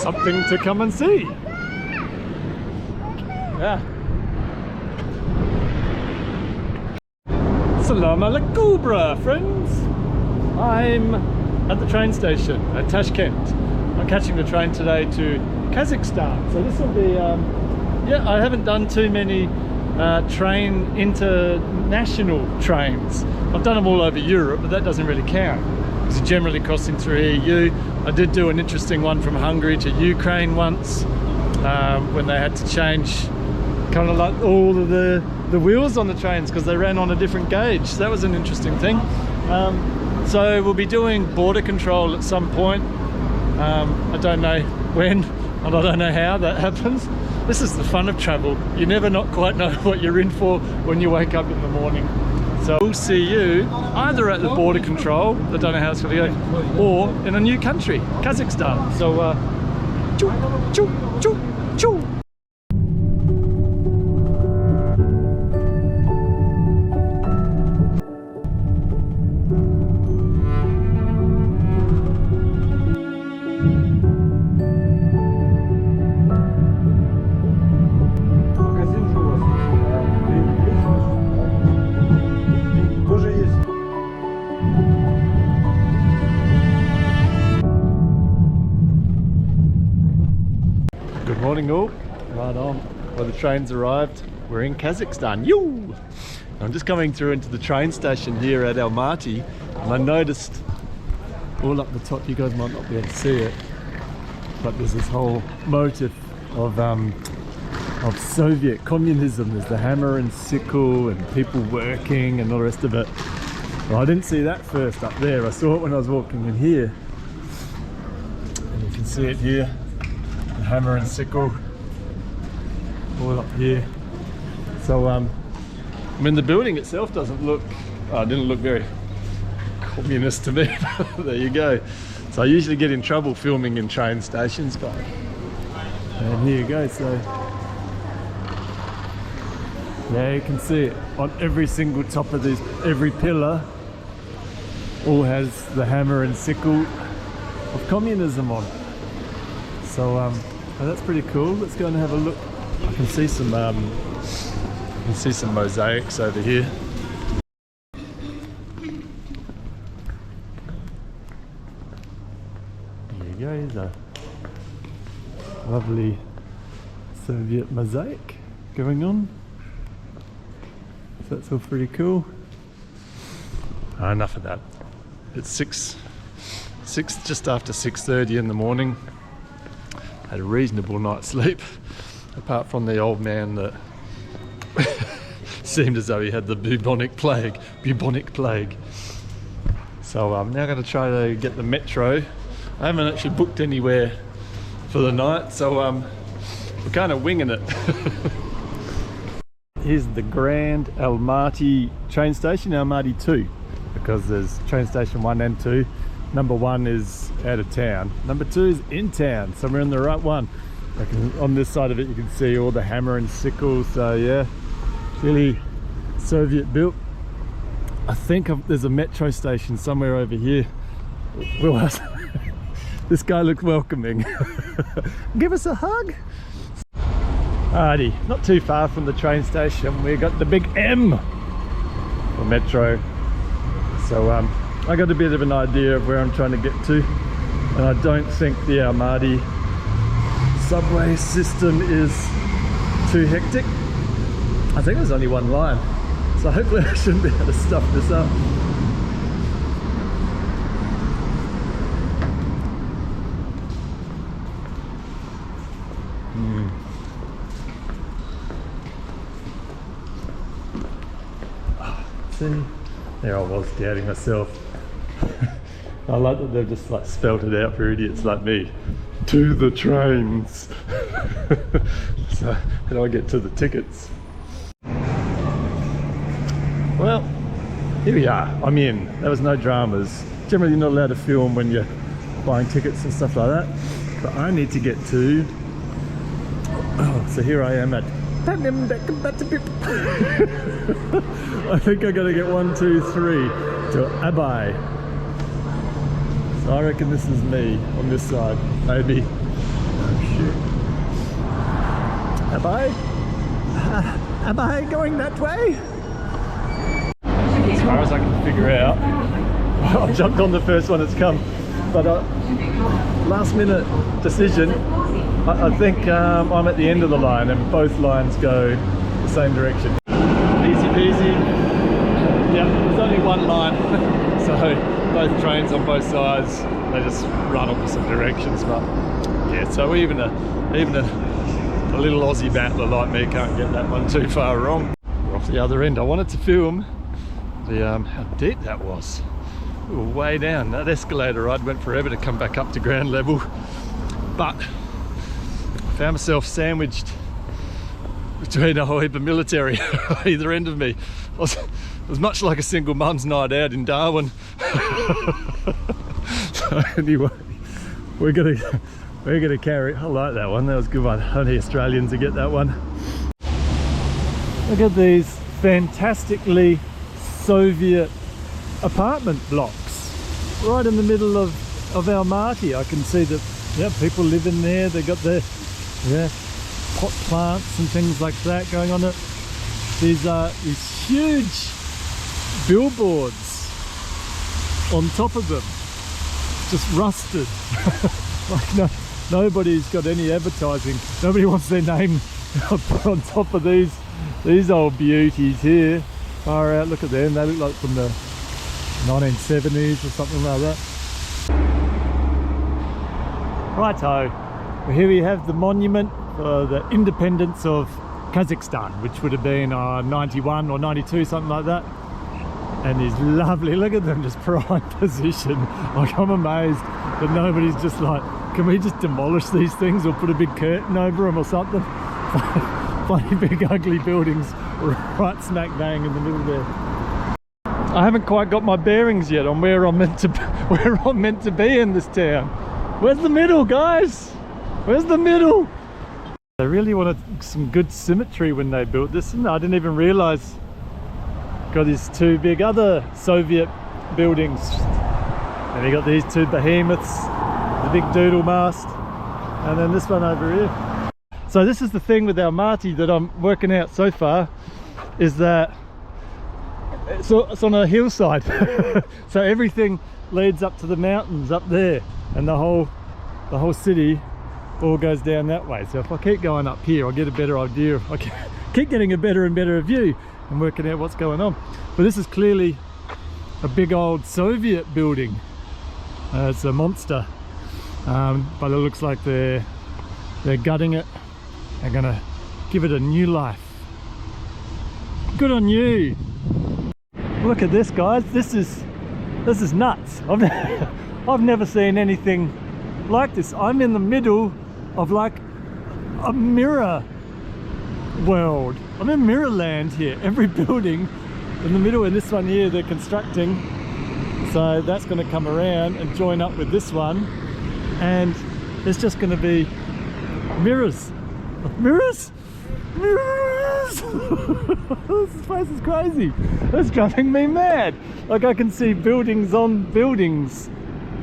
something to come and see. Yeah. Salam alaikum, friends. I'm at the train station at Tashkent. I'm catching the train today to Kazakhstan. So this will be, yeah, I haven't done too many international trains. I've done them all over Europe, but that doesn't really count. It's generally crossing through EU. I did do an interesting one from Hungary to Ukraine once, when they had to change kind of like all of the wheels on the trains because they ran on a different gauge. So that was an interesting thing. So we'll be doing border control at some point. I don't know when, and I don't know how that happens. This is the fun of travel. You never not quite know what you're in for when you wake up in the morning. So we'll see you either at the border control, I don't know how it's going to go, or in a new country, Kazakhstan. So, choo, choo, choo, choo. Good morning all, right on. Well, the train's arrived. We're in Kazakhstan. Yoo! I'm just coming through into the train station here at Almaty, and I noticed all up the top, you guys might not be able to see it, but there's this whole motif of Soviet communism. There's the hammer and sickle and people working and all the rest of it. Well, I didn't see that first up there. I saw it when I was walking in here, and you can see it here. Hammer and sickle all up here. So I mean, the building itself doesn't look, didn't look very communist to me. There you go. So I usually get in trouble filming in train stations, but and here you go. So there you can see it on every single top of these, every pillar all has the hammer and sickle of communism on. So oh, that's pretty cool. Let's go and have a look. I can see some mosaics over here. There you go. Here's a lovely Soviet mosaic going on. So that's all pretty cool. Enough of that. It's just after 6:30 in the morning. Had a reasonable night's sleep, apart from the old man that seemed as though he had the bubonic plague. So I'm now going to try to get the metro. I haven't actually booked anywhere for the night, so we're kind of winging it. Here's the Grand Almaty train station, Almaty 2, because there's train station 1 and 2. Number 1 is out of town. Number 2 is in town, so we're in the right one. On this side of it, you can see all the hammer and sickle. So yeah, really Soviet built. I think there's a metro station somewhere over here. Well, this guy looks welcoming. Give us a hug. Alrighty, not too far from the train station, we got the big M for metro. So I got a bit of an idea of where I'm trying to get to, and I don't think the Almaty subway system is too hectic. I think there's only one line, so hopefully I shouldn't be able to stuff this up. See, there I was doubting myself. I like that they've just like spelt it out for idiots like me. To the trains. So how do I get to the tickets? Well, here we are. I'm in. There was no dramas. Generally you're not allowed to film when you're buying tickets and stuff like that. But I need to get to... Oh, so here I am at... I think I gotta get 1, 2, 3 to Abai. So I reckon this is me on this side, maybe. Am I going that way? As far as I can figure out, I jumped on the first one that's come, but last minute decision. I think I'm at the end of the line and both lines go the same direction. Easy peasy. Yeah, there's only one line, so both trains on both sides, they just run opposite directions. But yeah, so even a little Aussie battler like me can't get that one too far wrong. We're off the other end. I wanted to film the how deep that was. We were way down. That escalator ride went forever to come back up to ground level, but I found myself sandwiched between a whole heap of military at either end of me. It was much like a single mum's night out in Darwin. So anyway, we're gonna carry. I like that one. That was a good one. Only Australians who get that one. Look at these fantastically Soviet apartment blocks right in the middle of Almaty. I can see that, yeah, people live in there. They got their pot plants and things like that going on. These are these huge billboards on top of them, just rusted. Like nobody's got any advertising. Nobody wants their name put on top of these old beauties here. Far out, look at them. They look like from the 1970s or something like that. Righto, well, here we have the monument for the independence of Kazakhstan, which would have been 91 or 92, something like that. And these lovely, look at them, just prime position. Like, I'm amazed that nobody's just like, can we just demolish these things or put a big curtain over them or something? Funny big ugly buildings right smack bang in the middle there. I haven't quite got my bearings yet on where I'm meant to be in this town. Where's the middle, guys? Where's the middle? They really wanted some good symmetry when they built this, and I didn't even realize. Got these two big other Soviet buildings, and you got these two behemoths, the big doodle mast, and then this one over here. So this is the thing with Almaty that I'm working out so far, is that it's on a hillside. So everything leads up to the mountains up there, and the whole city all goes down that way. So if I keep going up here, I'll get a better idea. I keep getting a better and better view and working out what's going on. But this is clearly a big old Soviet building. It's a monster, but it looks like they're gutting it. They're gonna give it a new life. Good on you. Look at this, guys. This is nuts. I've never seen anything like this. I'm in the middle of like a mirror world. I'm in mirror land here. Every building in the middle, and this one here they're constructing, so that's going to come around and join up with this one, and it's just going to be mirrors. This place is crazy. It's driving me mad. Like, I can see buildings on buildings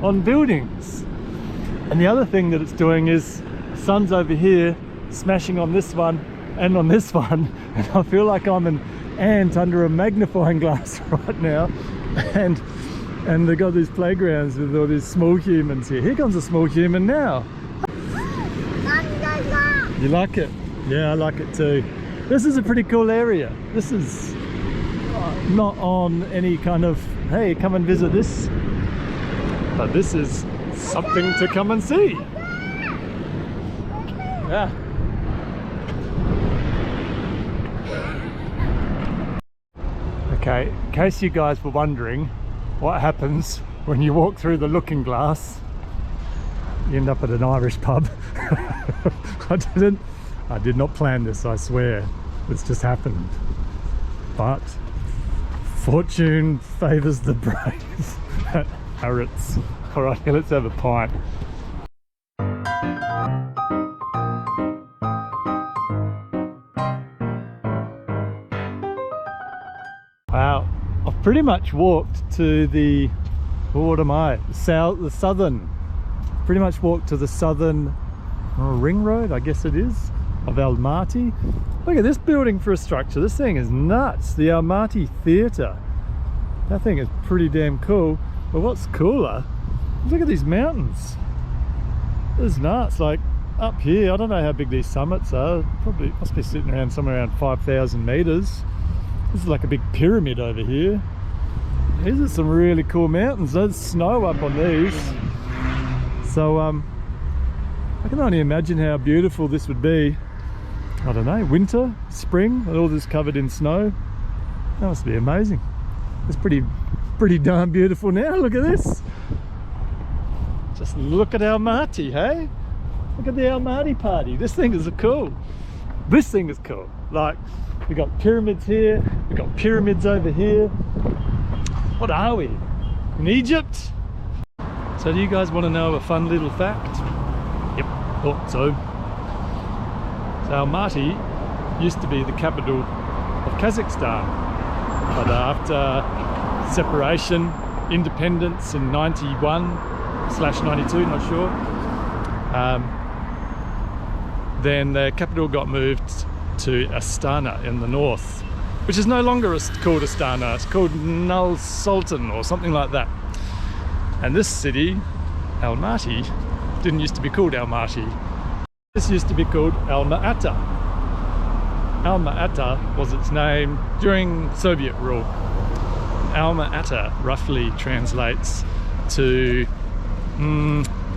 on buildings. And the other thing that it's doing is sun's over here smashing on this one and on this one, and I feel like I'm an ant under a magnifying glass right now. And they've got these playgrounds with all these small humans here. Here comes a small human now. You like it? Yeah, I like it too. This is a pretty cool area. This is not on any kind of, hey, come and visit this, but this is something to come and see. Yeah. Okay, in case you guys were wondering what happens when you walk through the looking glass, you end up at an Irish pub. I did not plan this, I swear. It's just happened. But fortune favours the brave at Harrods. Alright, let's have a pint. Wow, I've pretty much walked to the, what am I? The southern. Pretty much walked to the southern ring road, I guess it is, of Almaty. Look at this building for a structure. This thing is nuts. The Almaty Theatre. That thing is pretty damn cool. But what's cooler, look at these mountains. This is nuts. Like up here, I don't know how big these summits are. Probably must be sitting around somewhere around 5,000 meters. This is like a big pyramid over here. These are some really cool mountains. There's snow up on these. So I can only imagine how beautiful this would be. I don't know, winter, spring, and all this covered in snow. That must be amazing. It's pretty darn beautiful now. Look at this. Just look at Almaty, hey? Look at the Almaty party. This thing is cool. This thing is cool. Like, we got pyramids here, we got pyramids over here. What are we? In Egypt? So do you guys want to know a fun little fact? Yep, thought so. So Almaty used to be the capital of Kazakhstan, but after separation, independence in 91/92, not sure, then the capital got moved to Astana in the north, which is no longer called Astana. It's called Nur Sultan or something like that. And this city, Almaty, didn't used to be called Almaty. This used to be called Alma-Ata. Alma-Ata was its name during Soviet rule. Alma-Ata roughly translates to,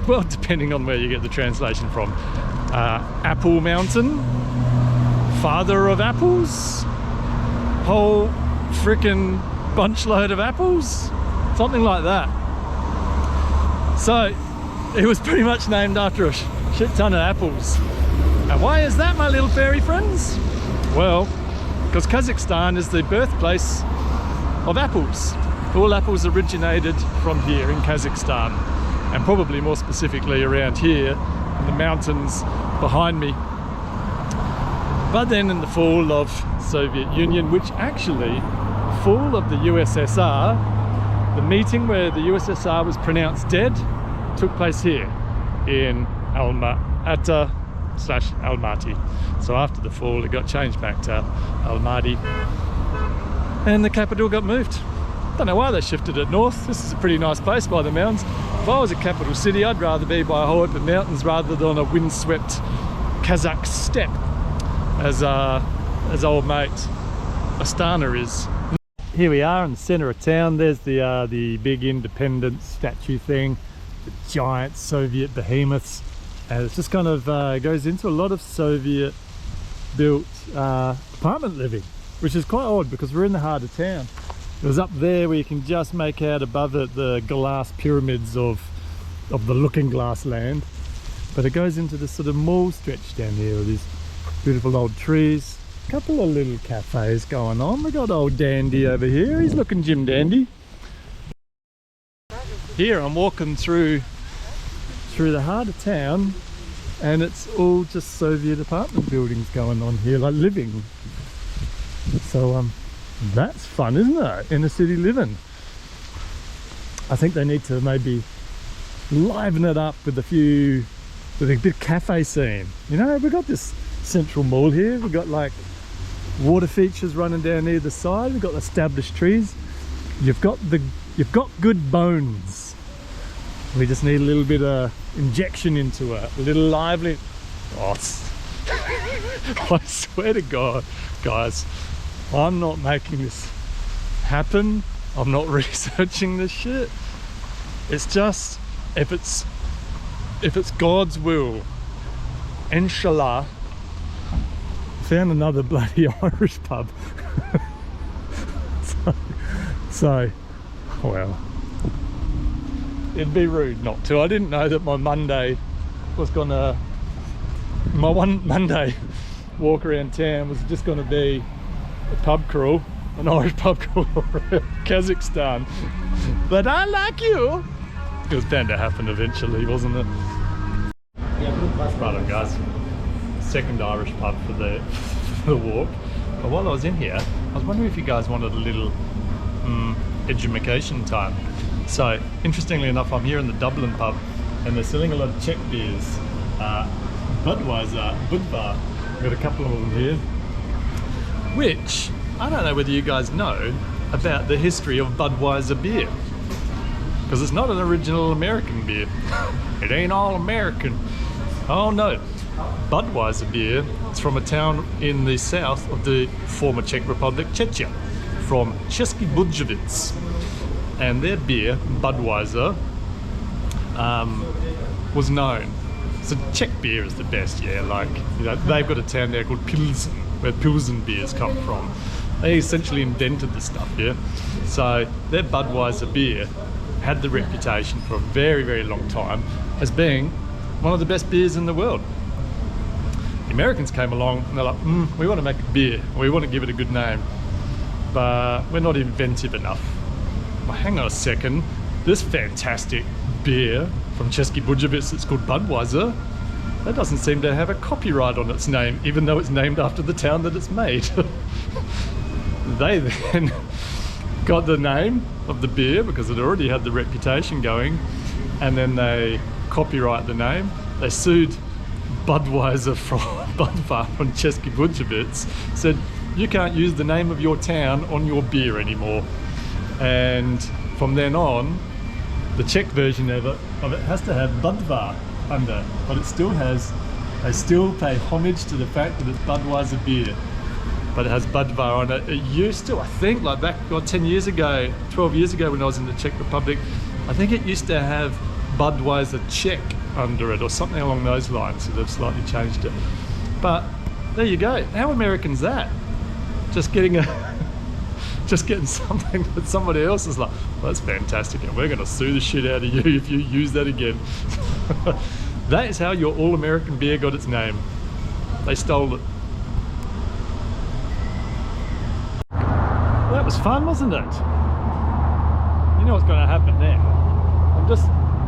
well, depending on where you get the translation from, Apple Mountain, father of apples, whole frickin' bunch load of apples, something like that. So it was pretty much named after a shit ton of apples. And why is that, my little fairy friends? Well, because Kazakhstan is the birthplace of apples. All apples originated from here in Kazakhstan, and probably more specifically around here in the mountains behind me. But then in the fall of Soviet Union, which actually, fall of the USSR, the meeting where the USSR was pronounced dead took place here in Alma-Ata/Almaty. So after the fall, it got changed back to Almaty, and the capital got moved. Don't know why they shifted it north. This is a pretty nice place by the mountains. If I was a capital city, I'd rather be by a whole heap of mountains rather than a windswept Kazakh steppe, as old mate Astana is. Here we are in the center of town. There's the big independence statue thing, the giant Soviet behemoths, and it's just kind of goes into a lot of Soviet built apartment living, which is quite odd because we're in the heart of town. It was up there where you can just make out above it the glass pyramids of the Looking Glass land, but it goes into this sort of mall stretch down here with these beautiful old trees. A couple of little cafes going on. We got old Dandy over here. He's looking Jim Dandy. Here I'm walking through the heart of town, and it's all just Soviet apartment buildings going on here, like living. So that's fun, isn't it? Inner city living. I think they need to maybe liven it up with a bit of cafe scene. You know, we've got this central mall here. We've got like water features running down either side. We've got established trees. You've got good bones. We just need a little bit of injection into it, a little lively. Oh, I swear to God, guys, I'm not making this happen. I'm not researching this shit. It's just, if it's God's will, inshallah. Found another bloody Irish pub. so well, it'd be rude not to. I didn't know that my Monday walk around town was just gonna be a pub crawl, an Irish pub crawl around Kazakhstan. But I like you. It was bound to happen eventually, wasn't it? Right on, guys. Second Irish pub for the walk. But while I was in here, I was wondering if you guys wanted a little edumacation time. So interestingly enough, I'm here in the Dublin pub, and they're selling a lot of Czech beers. Budweiser, Budvar. Got a couple of them here. Which, I don't know whether you guys know about the history of Budweiser beer. Because it's not an original American beer. It ain't all American. Oh no. Budweiser beer is from a town in the south of the former Czech Republic, Czechia, from Český Budějovice. And their beer, Budweiser, was known. So Czech beer is the best, yeah. Like, you know, they've got a town there called Pilsen, where Pilsen beers come from. They essentially invented the stuff, yeah. So their Budweiser beer had the reputation for a very, very long time as being one of the best beers in the world. The Americans came along and they're like, we want to make a beer, we want to give it a good name, but we're not inventive enough. Well, hang on a second, this fantastic beer from Český Budějovice, it's called Budweiser, that doesn't seem to have a copyright on its name, even though it's named after the town that it's made. They then got the name of the beer because it already had the reputation going, and then they copyright the name. They sued Budweiser from Budvar from Český Budějovice, said you can't use the name of your town on your beer anymore. And from then on, the Czech version of it has to have Budvar under, but it still has, they still pay homage to the fact that it's Budweiser beer, but it has Budvar on it. It used to, I think, like back 10 years ago, 12 years ago when I was in the Czech Republic, I think it used to have Budweiser Czech under it or something along those lines, so they've slightly changed it. But there you go. How American's that? Just getting something that somebody else is like, well, that's fantastic, and we're going to sue the shit out of you if you use that again. That is how your all-American beer got its name. They stole it. Well, that was fun, wasn't it? You know what's going to happen now?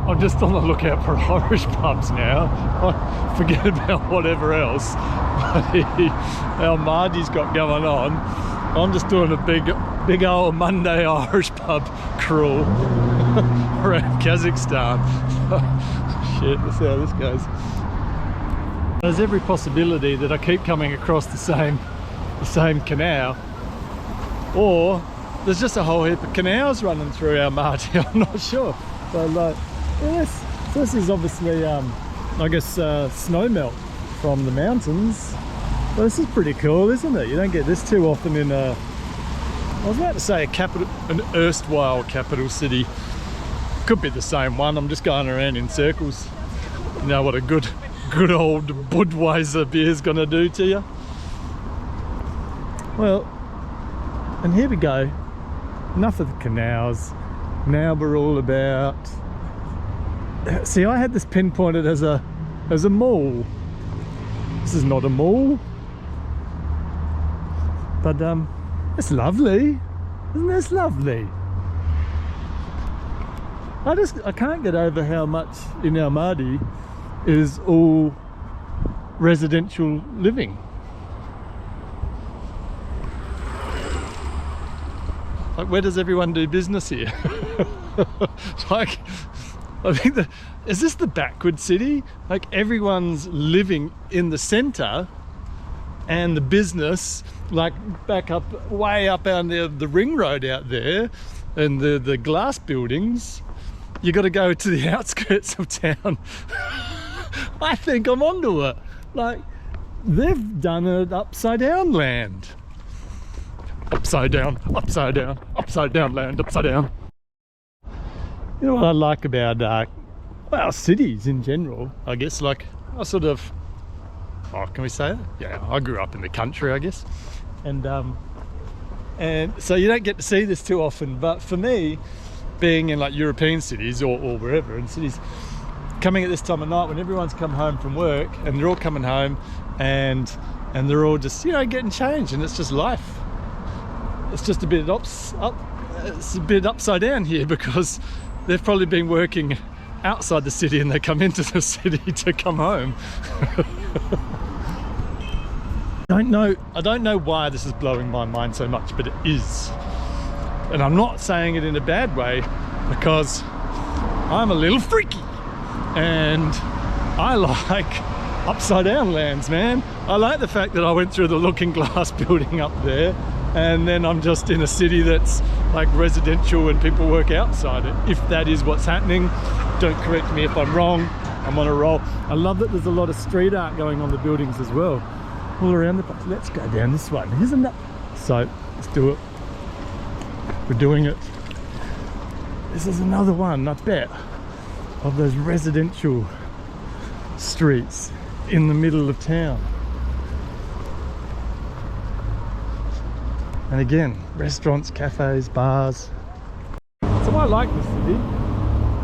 I'm just on the lookout for Irish pubs now. Forget about whatever else Almaty's got going on. I'm just doing a big old Monday Irish pub crawl around Kazakhstan. Shit, let's see how this goes. There's every possibility that I keep coming across the same canal, or there's just a whole heap of canals running through Almaty. I'm not sure. So like, yes, so this is obviously I guess snow melt from the mountains. Well, this is pretty cool, isn't it? You don't get this too often in a, I was about to say an erstwhile capital city. Could be the same one. I'm just going around in circles. You know what a good old Budweiser beer's gonna do to you. Well, and here we go. Enough of the canals. Now we're all about. See, I had this pinpointed as a mall. This is not a mall. But it's lovely, isn't this lovely? I can't get over how much in Almaty is all residential living. Like, where does everyone do business here? Like, I think is this the backward city? Like, everyone's living in the center, and the business like back up, way up on the ring road out there, and the glass buildings, you got to go to the outskirts of town. I think I'm onto it. Like, they've done it upside down land. Upside down, upside down, upside down land, upside down. You know what I like about well, cities in general, I guess, like, I sort of, oh, can we say it? Yeah, I grew up in the country, I guess, and so you don't get to see this too often. But for me, being in like European cities or wherever in cities, coming at this time of night when everyone's come home from work and they're all coming home and they're all just, you know, getting changed, and it's just life. It's just a bit it's a bit upside down here, because they've probably been working outside the city and they come into the city to come home. I don't know why this is blowing my mind so much, but it is. And I'm not saying it in a bad way, because I'm a little freaky and I like upside down lands, man. I like the fact that I went through the looking glass building up there, and then I'm just in a city that's like residential and people work outside it. If that is what's happening, don't correct me if I'm wrong. I'm on a roll. I love that there's a lot of street art going on the buildings as well, all around the place. Let's go down this one, isn't that? So let's do it. We're doing it. This is another one, I bet, of those residential streets in the middle of town. And again, restaurants, cafes, bars. So I like the city.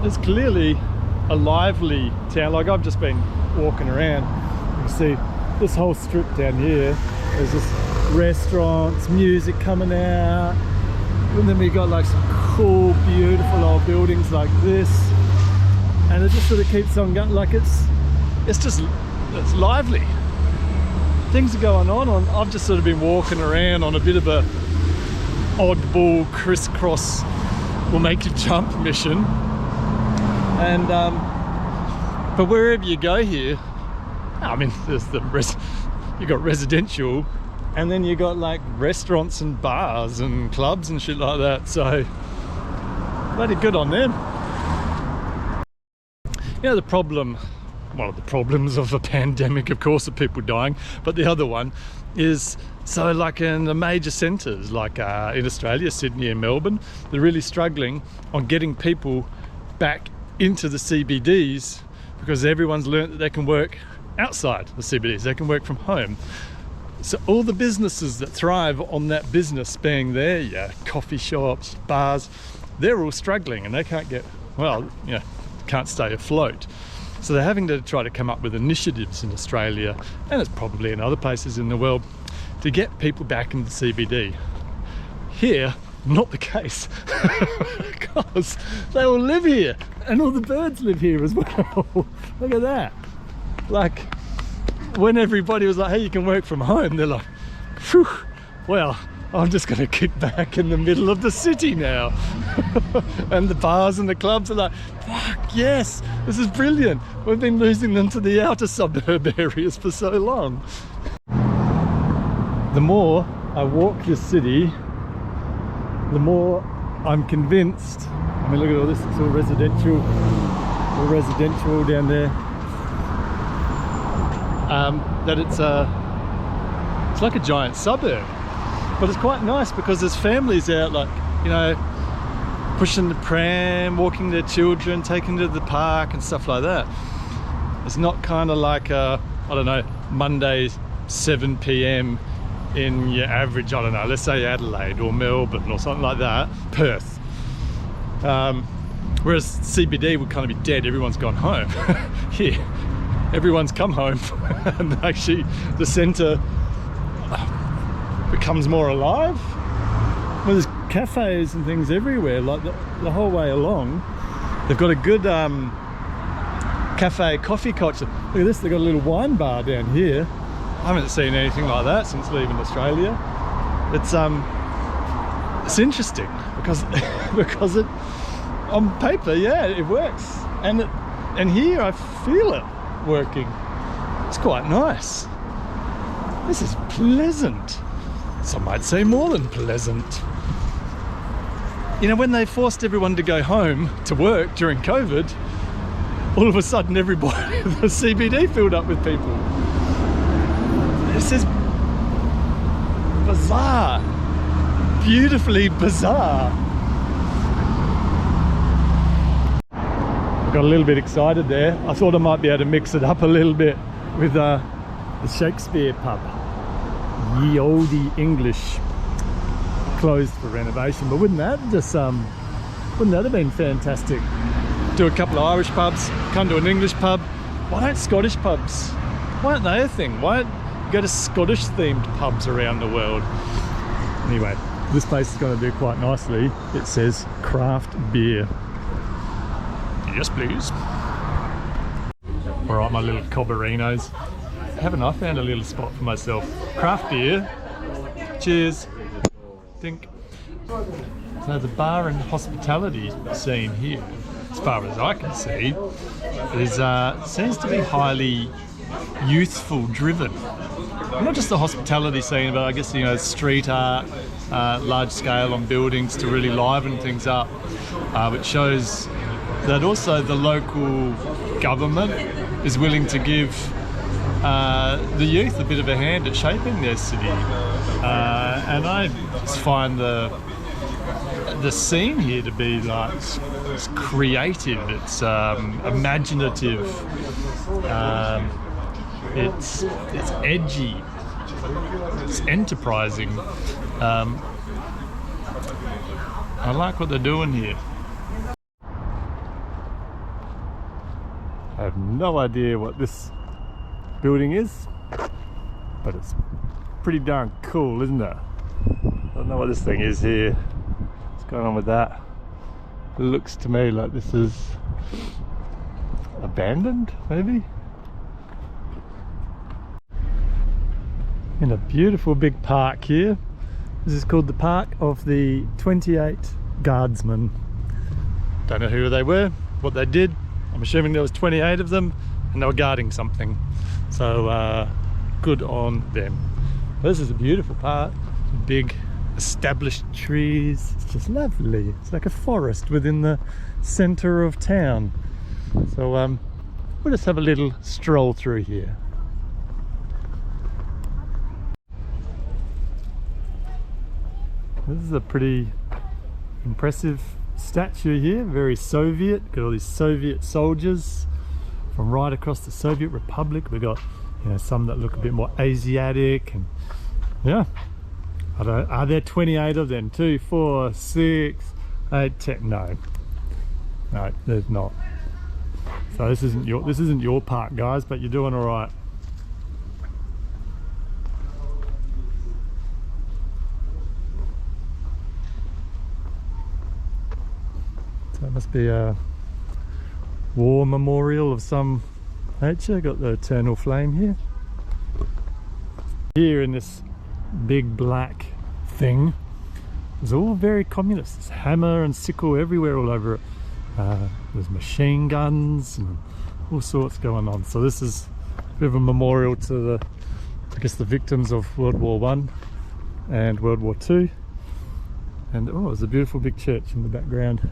It's clearly a lively town. Like, I've just been walking around. You can see this whole strip down here. There's just restaurants, music coming out. And then we got like some cool, beautiful old buildings like this. And it just sort of keeps on going. Like, it's lively. Things are going on. I've just sort of been walking around on a bit of a oddball crisscross will make you jump mission. And but wherever you go here, I mean, there's you got residential, and then you got like restaurants and bars and clubs and shit like that. So bloody good on them. You know, the problem, one of the problems of a pandemic, of course, are people dying, but the other one is, so like in the major centres, like in Australia, Sydney and Melbourne, they're really struggling on getting people back into the CBDs because everyone's learnt that they can work outside the CBDs, they can work from home. So all the businesses that thrive on that business being there, yeah, coffee shops, bars, they're all struggling and they can't get, well, you know, can't stay afloat. So they're having to try to come up with initiatives in Australia, and it's probably in other places in the world, to get people back into the CBD. Here, not the case, because they all live here, and all the birds live here as well. Look at that. Like, when everybody was like, hey, you can work from home, they're like, phew, well, I'm just going to kick back in the middle of the city now. And the bars and the clubs are like, fuck yes, this is brilliant. We've been losing them to the outer suburb areas for so long. The more I walk this city, the more I'm convinced, I mean, look at all this, it's all residential down there, that it's like a giant suburb. But it's quite nice because there's families out, like, you know, pushing the pram, walking their children, taking them to the park and stuff like that. It's not kind of like I don't know, Monday 7 p.m. in your average, I don't know, let's say Adelaide or Melbourne or something like that, Perth. Whereas CBD would kind of be dead, everyone's gone home. Here, everyone's come home and actually the centre becomes more alive. Well, there's cafes and things everywhere, like the whole way along. They've got a good cafe coffee culture. Look at this, they've got a little wine bar down here. I haven't seen anything like that since leaving Australia. It's interesting because because it, on paper, yeah, it works, and here I feel it working. It's quite nice. This is pleasant. Some might say more than pleasant. You know, when they forced everyone to go home to work during COVID, all of a sudden everybody, the CBD filled up with people. This is bizarre, beautifully bizarre. I got a little bit excited there. I thought I might be able to mix it up a little bit with the Shakespeare pub. Ye olde English, closed for renovation, but wouldn't that have been fantastic? Do a couple of Irish pubs, come to an English pub. Why don't Scottish pubs? Why aren't they a thing? Why don't go to Scottish themed pubs around the world? Anyway, this place is going to do quite nicely. It says craft beer. Yes, please. All right, my little Cobberinos. Haven't I found a little spot for myself? Craft beer. Cheers. Think. So the bar and hospitality scene here, as far as I can see, is seems to be highly youthful driven. Not just the hospitality scene, but I guess, you know, street art, large scale on buildings to really liven things up, which shows that also the local government is willing to give the youth a bit of a hand at shaping their city. And I just find the scene here to be like, it's creative, it's imaginative, it's edgy, it's enterprising. I like what they're doing here. I have no idea what this building is, but it's pretty darn cool, isn't it? I don't know what this thing is here. What's going on with that? It looks to me like this is abandoned, maybe? In a beautiful big park here. This is called the Park of the 28 Guardsmen. Don't know who they were, what they did. I'm assuming there was 28 of them and they were guarding something. So good on them. This is a beautiful park. Big established trees. It's just lovely. It's like a forest within the center of town. So we'll just have a little stroll through here. This is a pretty impressive statue here, very Soviet. Got all these Soviet soldiers from right across the Soviet Republic. We've got, you know, some that look a bit more Asiatic, and yeah. Are there 28 of them? 2, 4, 6, 8, 10? No, there's not. So this isn't your park, guys, but you're doing all right. So it must be a war memorial of some nature. Got the eternal flame here. Here in this big black thing, it's all very communist. There's hammer and sickle everywhere all over it. There's machine guns and all sorts going on. So this is a bit of a memorial to the, I guess, the victims of World War I and World War II. And oh, there's a beautiful big church in the background.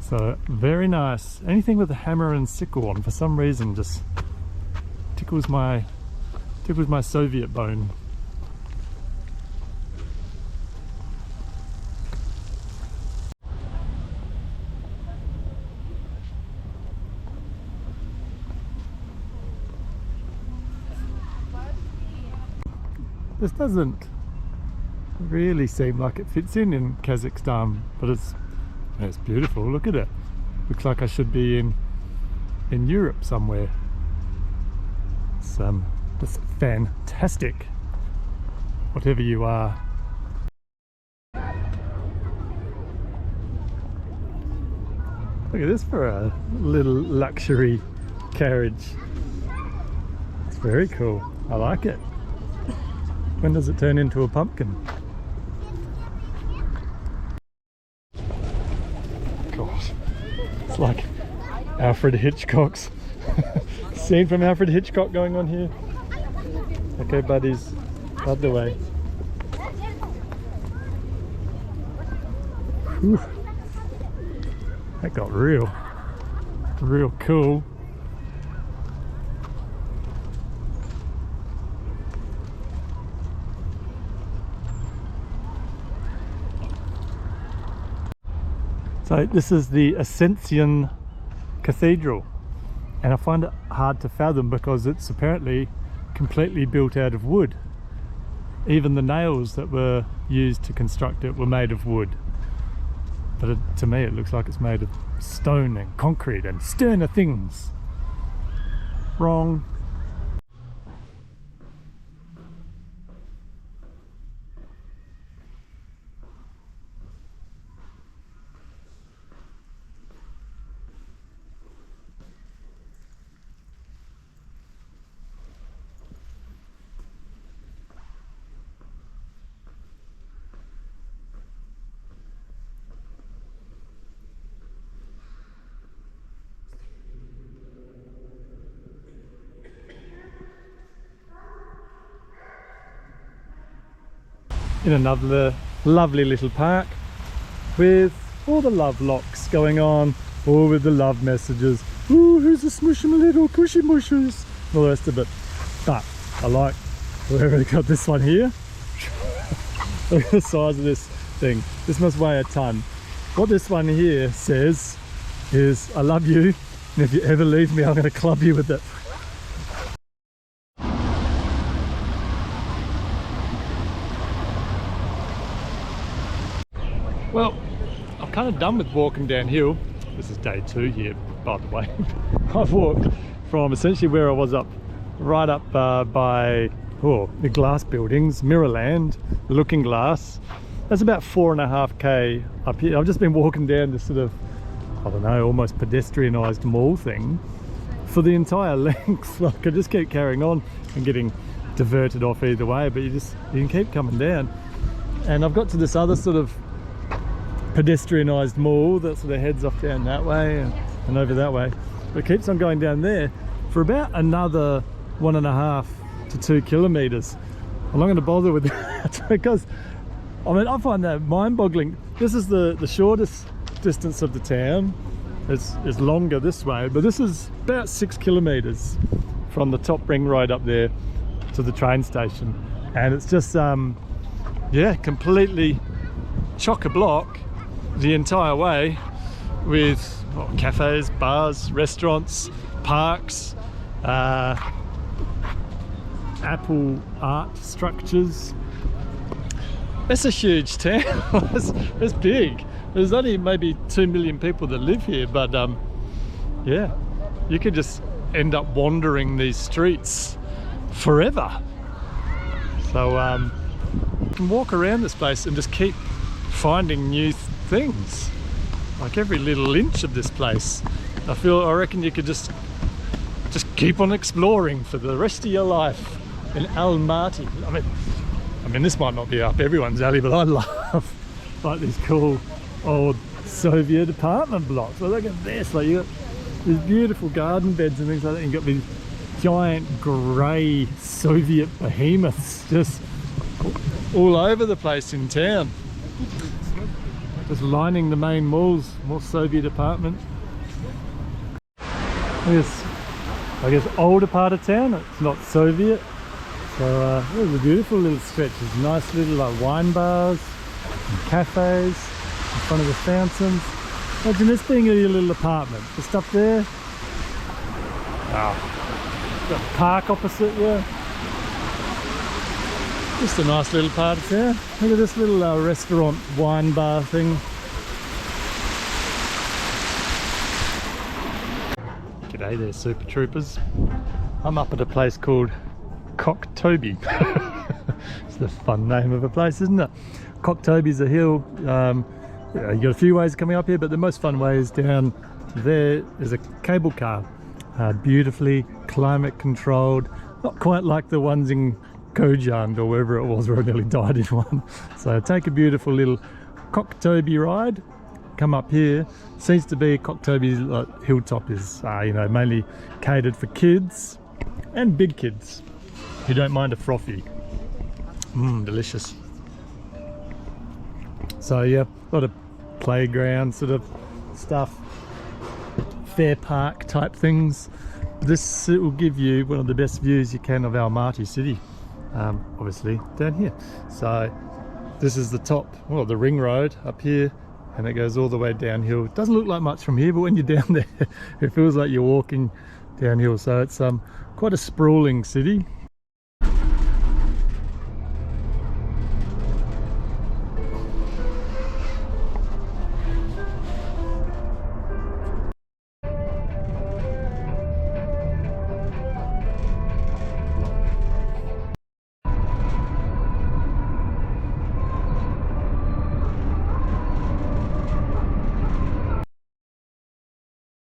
So very nice. Anything with a hammer and sickle on, for some reason, just tickles my Soviet bone. This doesn't really seem like it fits in Kazakhstan, but it's beautiful. Look at it. Looks like I should be in Europe somewhere. It's just fantastic, whatever you are. Look at this for a little luxury carriage. It's very cool. I like it. When does it turn into a pumpkin? Gosh, it's like Alfred Hitchcock's scene from Alfred Hitchcock going on here. Okay, buddies, out the way. Whew. That got real cool. So this is the Ascension Cathedral, and I find it hard to fathom because it's apparently completely built out of wood. Even the nails that were used to construct it were made of wood. But to me it looks like it's made of stone and concrete and sterner things. Wrong. in another lovely little park with all the love locks going on, all with the love messages. Ooh, who's a smushy little cushy mushes, all the rest of it. But I like whoever got this one here. Look at the size of this thing. This must weigh a ton. What this one here says is, I love you, and if you ever leave me, I'm going to club you with it. Well, I'm kind of done with walking downhill. This is day 2 here, by the way. I've walked from essentially where I was right up by the glass buildings, Mirrorland, the Looking Glass. That's about 4.5k up here. I've just been walking down this sort of, I don't know, almost pedestrianised mall thing for the entire length. Like, I just keep carrying on and getting diverted off either way, but you can keep coming down. And I've got to this other sort of pedestrianised mall that sort of heads off down that way and over that way, but it keeps on going down there for about another 1.5 to 2 kilometers. I'm not going to bother with that because I mean, I find that mind-boggling. This is the shortest distance of the town. It's longer this way, but this is about 6 kilometers from the top ring road up there to the train station, and it's just yeah, completely chock-a-block the entire way with cafes, bars, restaurants, parks, Apple art structures. It's a huge town. It's big. There's only maybe 2 million people that live here, but yeah, you could just end up wandering these streets forever. So you can walk around this place and just keep finding new things, like every little inch of this place. I reckon you could just keep on exploring for the rest of your life in Almaty. I mean, this might not be up everyone's alley, but I love like these cool old Soviet apartment blocks. Well, look at this, like you got these beautiful garden beds and things like that. You've got these giant grey Soviet behemoths just all over the place in town, just lining the main malls. More Soviet apartment. This, I guess, older part of town. It's not Soviet. So it was a beautiful little stretch. There's nice little wine bars and cafes in front of the fountains. Imagine this being your little apartment, just up there. Got a park opposite you. Just a nice little part of town. Look at this little restaurant wine bar thing. G'day there, Super Troopers. I'm up at a place called Kok Tobe. It's the fun name of a place, isn't it? Kok Tobe's a hill. You got a few ways coming up here, but the most fun way is down there. There's a cable car, beautifully climate controlled, not quite like the ones in Kojand or wherever it was where I nearly died in one. So take a beautiful little Kok Tobe ride, come up here. Seems to be Kok Tobe's hilltop is you know, mainly catered for kids and big kids who don't mind a frothy. Delicious. So yeah, a lot of playground sort of stuff, fair park type things. This will give you one of the best views you can of Almaty city, obviously down here. So this is the top, well, the ring road up here, and it goes all the way downhill. It doesn't look like much from here, but when you're down there it feels like you're walking downhill. So it's quite a sprawling city.